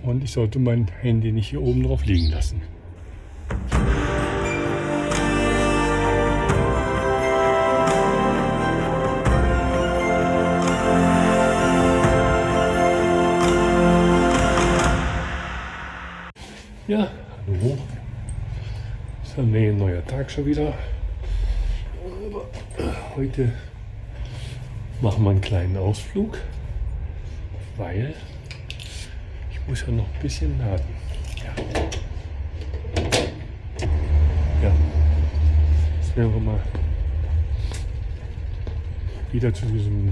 Und ich sollte mein Handy nicht hier oben drauf liegen lassen. Ja, hallo. Ist ein neuer Tag schon wieder. Aber heute machen wir einen kleinen Ausflug, weil ich muss ja noch ein bisschen laden. Ja. Jetzt werden wir mal wieder zu diesem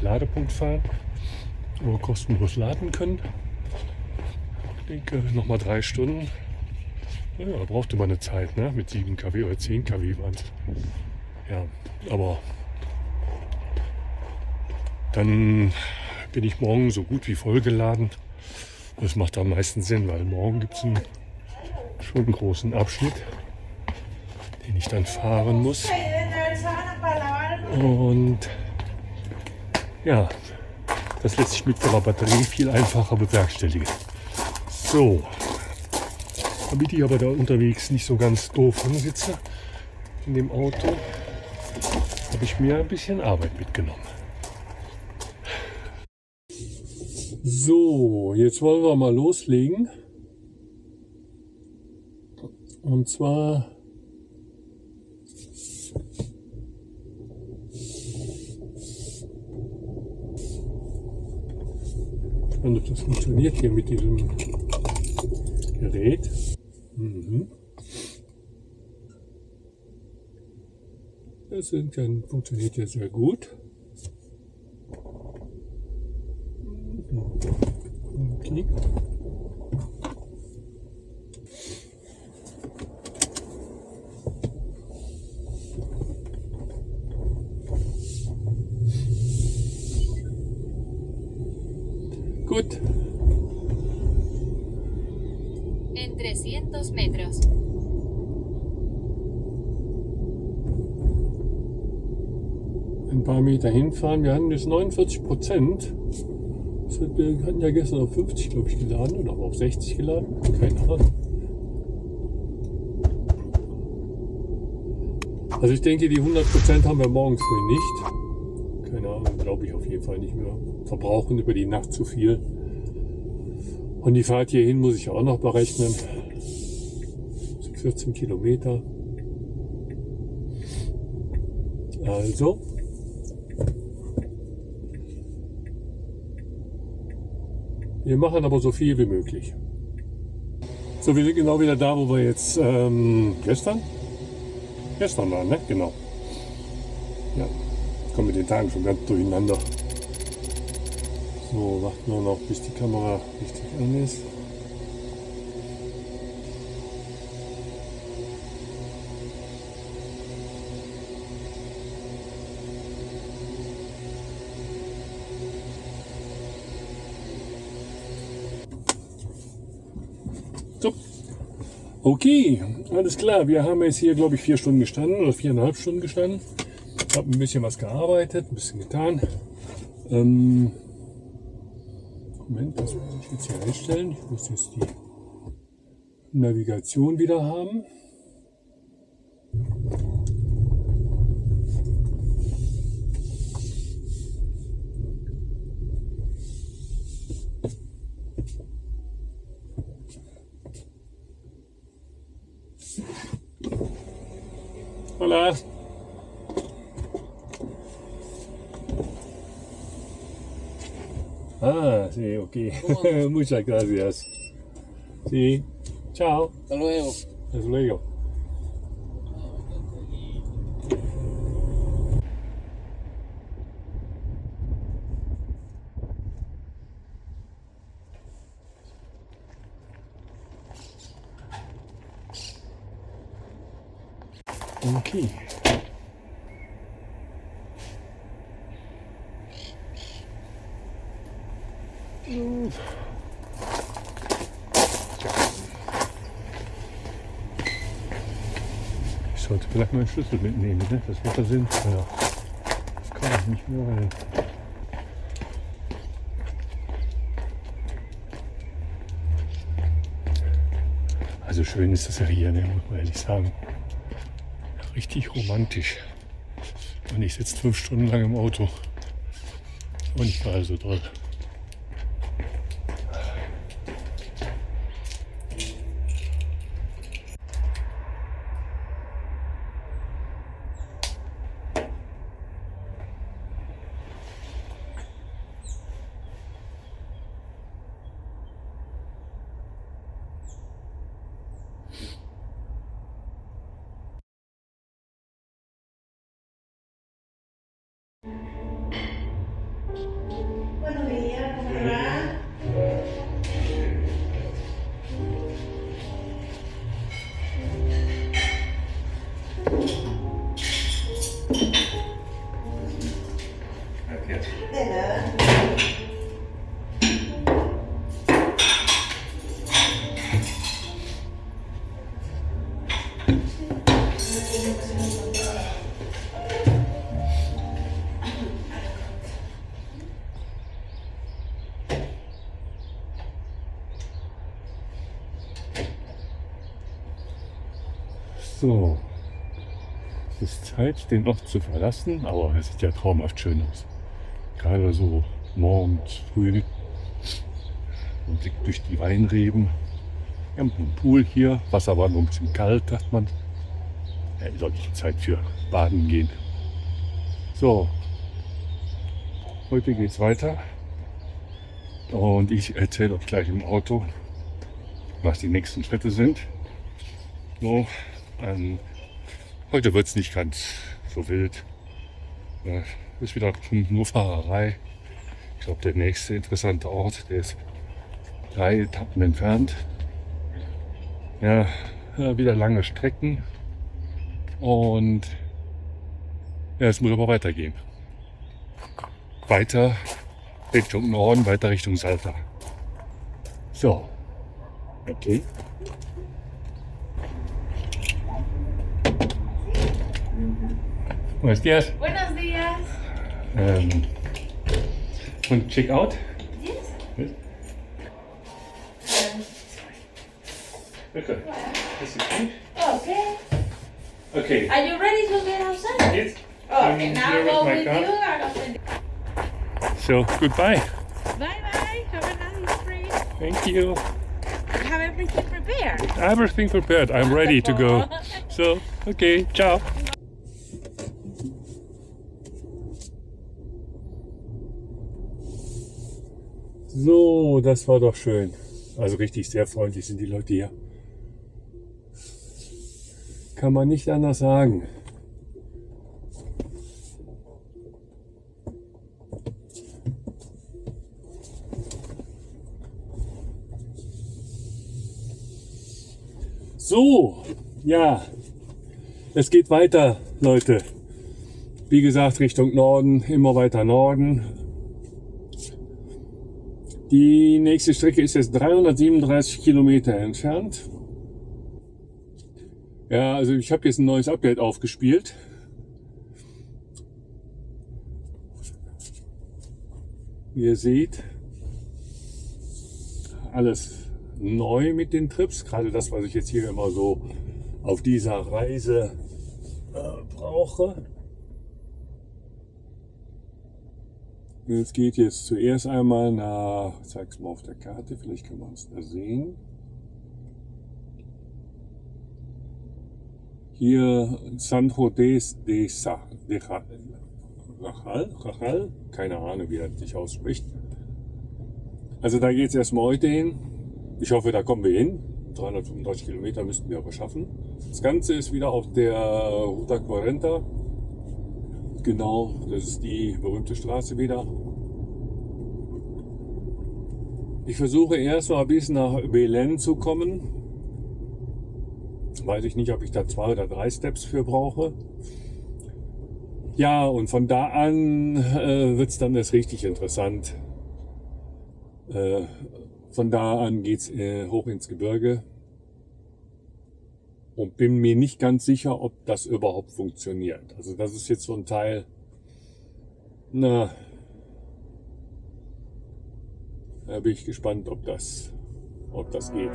Ladepunkt fahren, wo wir kostenlos laden können. Ich denke, nochmal 3 Stunden. Ja, da brauchte man eine Zeit, ne? Mit 7 kW oder 10 kW waren es. Ja, aber dann bin ich morgen so gut wie vollgeladen. Das macht am meisten Sinn, weil morgen gibt es schon einen großen Abschnitt, den ich dann fahren muss. Und ja, das lässt sich mit der Batterie viel einfacher bewerkstelligen. So, damit ich aber da unterwegs nicht so ganz doof sitze in dem Auto, habe ich mir ein bisschen Arbeit mitgenommen. So, jetzt wollen wir mal loslegen. Und zwar ob das funktioniert hier mit diesem Gerät. Das funktioniert ja sehr gut. Okay. Gut. En 300 metros. Ein paar Meter hinfahren. Wir hatten jetzt 49%. Wir hatten ja gestern auf 50, glaube ich, geladen oder auf 60 geladen. Keine Ahnung. Also ich denke, die 100% haben wir morgen früh nicht. Keine Ahnung, glaube ich auf jeden Fall nicht mehr. Verbrauchen über die Nacht zu viel. Und die Fahrt hierhin muss ich auch noch berechnen. Das sind 14 Kilometer. Also. Wir machen aber so viel wie möglich. So, wir sind genau wieder da, wo wir jetzt gestern waren, ne? Genau. Ja, ich komme mit den Tagen schon ganz durcheinander. So, warten wir noch, bis die Kamera richtig an ist. So. Okay, alles klar. Wir haben jetzt hier, glaube ich, 4 Stunden gestanden oder 4,5 Stunden gestanden. Ich habe ein bisschen was gearbeitet, ein bisschen getan. Moment, das muss ich jetzt hier einstellen. Ich muss jetzt die Navigation wieder haben. Hola. Ah, sí, ok. Muchas gracias. Sí. Chao. Hasta luego. Hasta luego. Okay. Ich sollte vielleicht meinen Schlüssel mitnehmen, ne? Das wäre sinnvoll. Ja. Das kann ich nicht mehr rein. Also schön ist das ja hier, ne, muss man ehrlich sagen. Richtig romantisch. Und ich sitze 5 Stunden lang im Auto. Und nicht gerade so toll. Buenos días, ¿cómo le va? De nada. So, es ist Zeit, den Ort zu verlassen, aber es sieht ja traumhaft schön aus. Gerade so morgens früh, ein Blick durch die Weinreben. Wir haben einen Pool hier, Wasser war nur ein bisschen kalt, dachte man. Ja, ist auch nicht Zeit für Baden gehen. So, heute geht's weiter und ich erzähle euch gleich im Auto, was die nächsten Schritte sind. So, heute wird es nicht ganz so wild. Ist wieder nur Fahrerei. Ich glaube, der nächste interessante Ort, der ist 3 Etappen entfernt. Ja, wieder lange Strecken. Und ja, es muss aber weitergehen. Weiter Richtung Norden, weiter Richtung Salta. So, okay. Buenos días. Buenos días. Und check out? Yes. Yes. Okay. This is it. Okay. Okay. Are you ready to get outside? Yes. Okay, now here go my with car. you. I go with So, goodbye. Bye bye. Have a nice trip. Thank you. Have everything prepared. Everything prepared. I'm ready to go. So, okay, ciao. So, das war doch schön. Also richtig sehr freundlich sind die Leute hier. Kann man nicht anders sagen. So, ja, es geht weiter, Leute. Wie gesagt, Richtung Norden, immer weiter Norden. Die nächste Strecke ist jetzt 337 Kilometer entfernt. Ja, also ich habe jetzt ein neues Update aufgespielt. Wie ihr seht, alles neu mit den Trips. Gerade das, was ich jetzt hier immer so auf dieser Reise brauche. Es geht jetzt zuerst einmal nach, ich zeige es mal auf der Karte, vielleicht kann man es da sehen. Hier San José de Rajal, keine Ahnung, wie er sich ausspricht. Also da geht es erstmal heute hin. Ich hoffe, da kommen wir hin. 335 Kilometer müssten wir aber schaffen. Das Ganze ist wieder auf der Ruta 40. Genau, das ist die berühmte Straße wieder. Ich versuche erstmal bis nach Belén zu kommen. Weiß ich nicht, ob ich da 2 oder 3 Steps für brauche. Ja, und von da an wird es dann erst richtig interessant. Von da an geht es hoch ins Gebirge. Und bin mir nicht ganz sicher, ob das überhaupt funktioniert. Also das ist jetzt so ein Teil, na, da bin ich gespannt, ob das geht.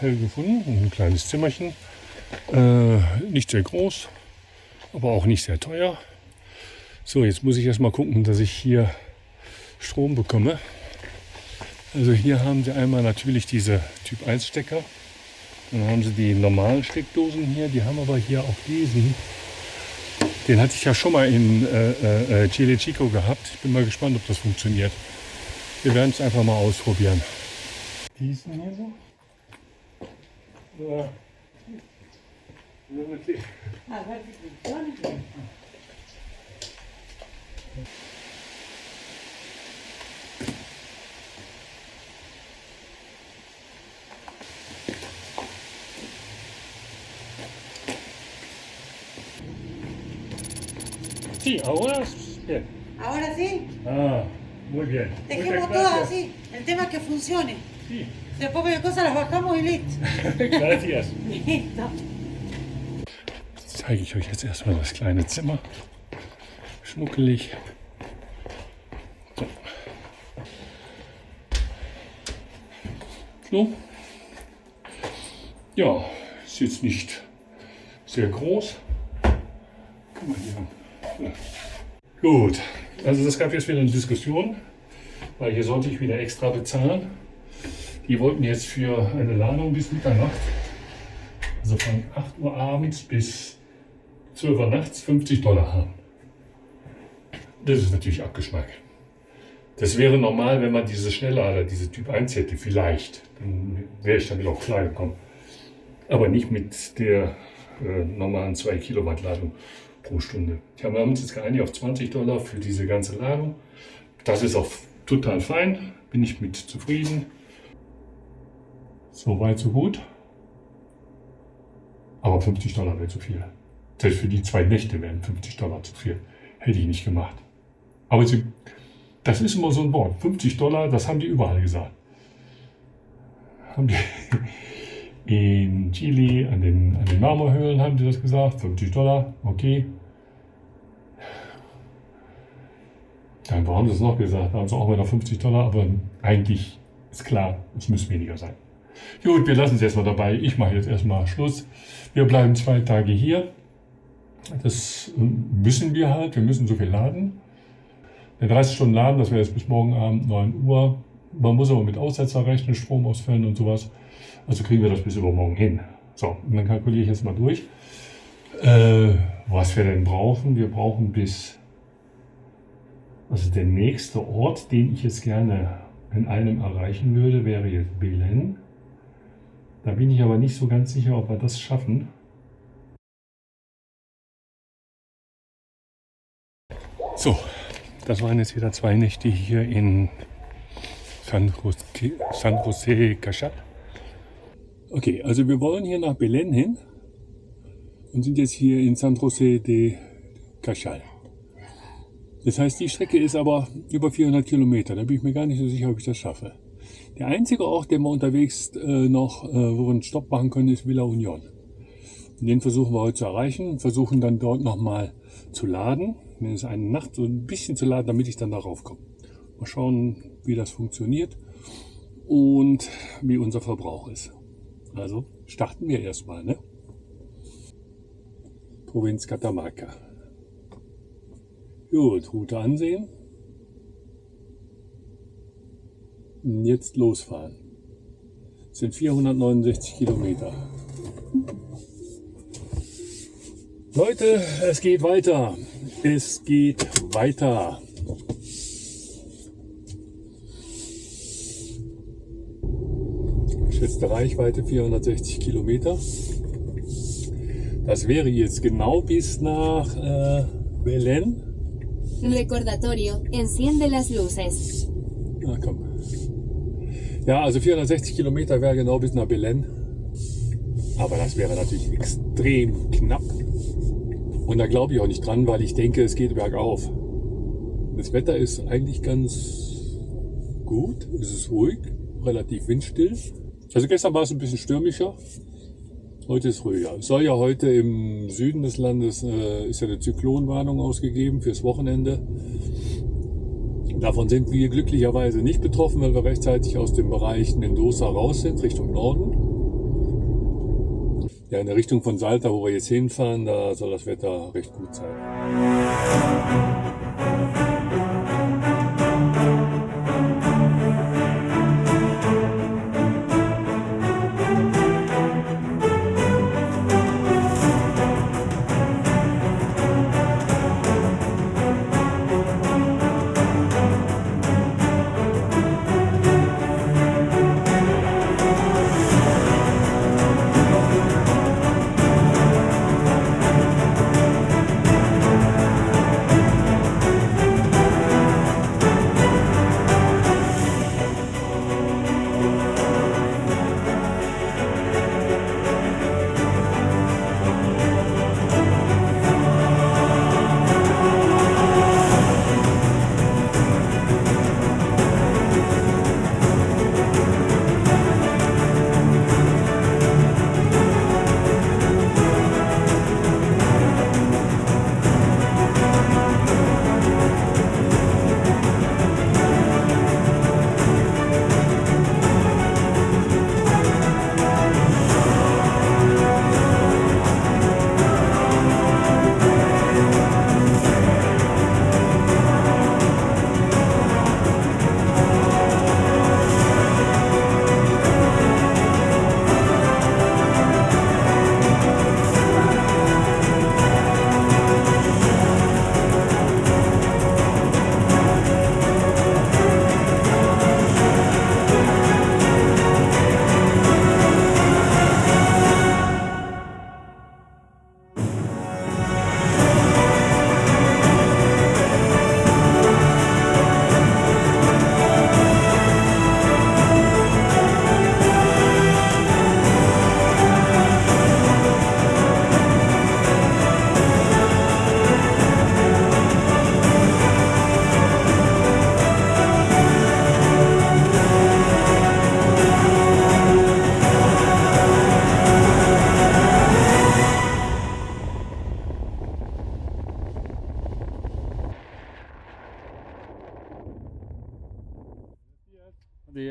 Gefunden, ein kleines Zimmerchen, nicht sehr groß, aber auch nicht sehr teuer. So, jetzt muss ich erstmal gucken, dass ich hier Strom bekomme. Also hier haben sie einmal natürlich diese Typ 1 Stecker, dann haben sie die normalen Steckdosen hier, die haben aber hier auch diesen. Den hatte ich ja schon mal in Chile Chico gehabt. Ich bin mal gespannt, ob das funktioniert. Wir werden es einfach mal ausprobieren. Diesen hier so. Ja. Sí, ahora bien. Ahora sí, Ah, muy bien. dejemos Muchas todo gracias. así. El tema es que funcione. Sí, Después cualquier cosa las bajamos y listo. gracias. Listo. Jetzt zeige ich euch jetzt erstmal das kleine Zimmer. Schnuckelig. So. So. Ja, ist jetzt nicht sehr groß. Kann man hier. Ja. Gut, also das gab jetzt wieder eine Diskussion, weil hier sollte ich wieder extra bezahlen. Die wollten jetzt für eine Ladung bis Mitternacht, also von 8 Uhr abends bis 12 Uhr nachts, $50 haben. Das ist natürlich abgeschmackt. Das wäre normal, wenn man diese Schnelllader, diese Typ 1 hätte, vielleicht. Dann wäre ich damit auch klar gekommen. Aber nicht mit der normalen 2 Kilowatt Ladung pro Stunde. Wir haben uns jetzt geeinigt auf $20 für diese ganze Ladung. Das ist auch total fein, bin ich mit zufrieden. So weit, so gut. Aber $50 wäre zu viel. Selbst für die 2 Nächte wären $50 zu viel. Hätte ich nicht gemacht. Aber das ist immer so ein Wort. $50, das haben die überall gesagt. Haben die in Chile, an den Marmorhöhlen haben die das gesagt. $50, okay. Dann haben sie es noch gesagt, da haben sie auch wieder $50, aber eigentlich ist klar, es muss weniger sein. Gut, wir lassen es erstmal dabei. Ich mache jetzt erstmal Schluss. Wir bleiben 2 Tage hier. Das müssen wir halt. Wir müssen so viel laden. Der 30 Stunden Laden, das wäre jetzt bis morgen Abend 9 Uhr. Man muss aber mit Aussetzer rechnen, Stromausfällen und sowas. Also kriegen wir das bis übermorgen hin. So, und dann kalkuliere ich jetzt mal durch, was wir denn brauchen. Wir brauchen also der nächste Ort, den ich jetzt gerne in einem erreichen würde, wäre jetzt Belén. Da bin ich aber nicht so ganz sicher, ob wir das schaffen. So, das waren jetzt wieder 2 Nächte hier in San José Cachat. Okay, also wir wollen hier nach Belén hin und sind jetzt hier in San José de Cachal. Das heißt, die Strecke ist aber über 400 Kilometer. Da bin ich mir gar nicht so sicher, ob ich das schaffe. Der einzige Ort, den wir unterwegs noch, wo wir einen Stopp machen können, ist Villa Unión. Den versuchen wir heute zu erreichen, versuchen dann dort nochmal zu laden. Mindestens eine Nacht so ein bisschen zu laden, damit ich dann darauf komme. Mal schauen, wie das funktioniert und wie unser Verbrauch ist. Also starten wir erstmal, ne? Provinz Catamarca. Gut, Route ansehen. Jetzt losfahren. Das sind 469 Kilometer. Leute, es geht weiter. Es geht weiter. Geschätzte Reichweite 460 Kilometer. Das wäre jetzt genau bis nach Belén. Recordatorio, enciende las luces. Na komm. Ja, also 460 Kilometer wäre genau bis nach Belén. Aber das wäre natürlich extrem knapp. Und da glaube ich auch nicht dran, weil ich denke, es geht bergauf. Das Wetter ist eigentlich ganz gut. Es ist ruhig, relativ windstill. Also gestern war es ein bisschen stürmischer. Heute ist ruhiger. Es soll ja heute im Süden des Landes ist ja eine Zyklonwarnung ausgegeben fürs Wochenende. Davon sind wir glücklicherweise nicht betroffen, weil wir rechtzeitig aus dem Bereich Mendoza raus sind, Richtung Norden. Ja, in der Richtung von Salta, wo wir jetzt hinfahren, da soll das Wetter recht gut sein.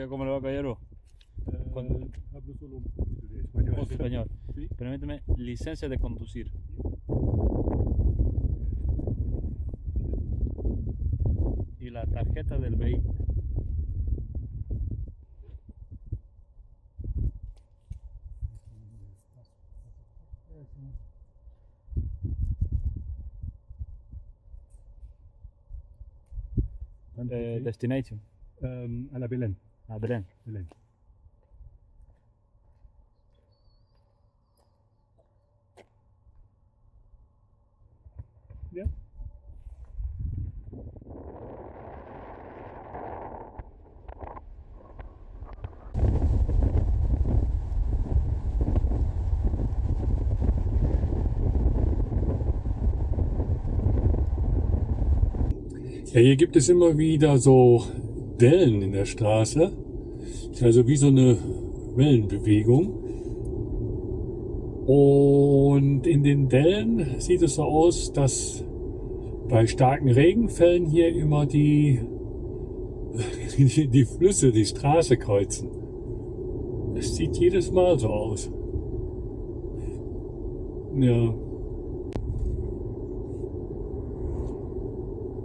Oiga, ¿cómo le va, caballero? Hablo solo un poquito de español. Con su español. Sí. Permíteme, licencia de conducir. Y la tarjeta del vehículo. Destination. A la Belén. A Belén. Belén. Ja. Ja, hier gibt es immer wieder so Wellen in der Straße. Also wie so eine Wellenbewegung. Und in den Wellen sieht es so aus, dass bei starken Regenfällen hier immer die Flüsse die Straße kreuzen. Es sieht jedes Mal so aus. Ja.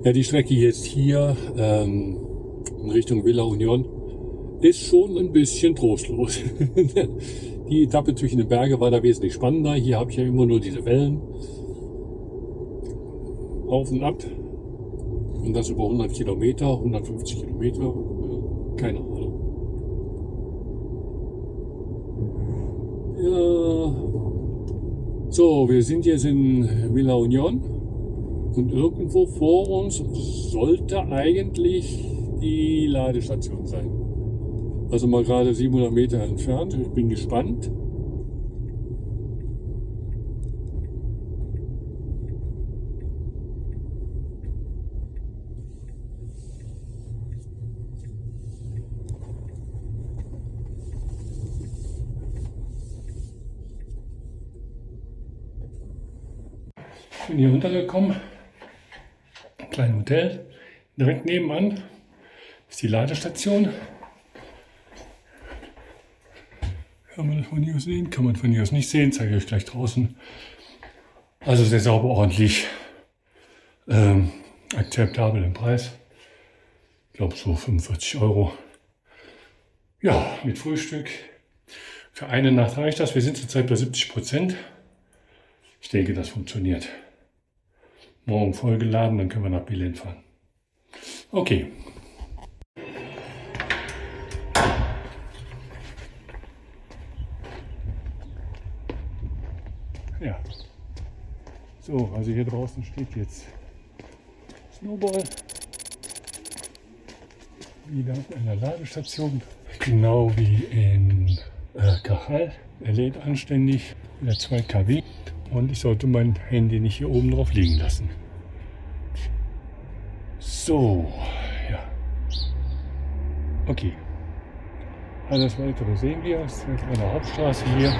Ja, die Strecke jetzt hier in Richtung Villa Union ist schon ein bisschen trostlos. Die Etappe zwischen den Bergen war da wesentlich spannender. Hier habe ich ja immer nur diese Wellen. Auf und ab. Und das über 100 Kilometer, 150 Kilometer. Keine Ahnung. Ja. So, wir sind jetzt in Villa Union. Und irgendwo vor uns sollte eigentlich die Ladestation sein. Also mal gerade 700 Meter entfernt. Ich bin gespannt. Ich bin hier runtergekommen. Ein kleines Hotel. Direkt nebenan ist die Ladestation. Kann man von hier aus sehen? Kann man von hier aus nicht sehen. Zeige ich euch gleich draußen. Also sehr sauber, ordentlich. Akzeptabel im Preis. Ich glaube so 45 €. Ja, mit Frühstück. Für eine Nacht reicht das. Wir sind zurzeit bei 70%. Ich denke, das funktioniert. Morgen vollgeladen, dann können wir nach Belén fahren. Okay. Ja. So, also hier draußen steht jetzt Snowball. Wieder an einer Ladestation. Genau wie in Cajal. Er lädt anständig. Wieder 2 kW. Und ich sollte mein Handy nicht hier oben drauf liegen lassen. So, ja. Okay. Alles weitere sehen wir. Es ist eine Hauptstraße hier.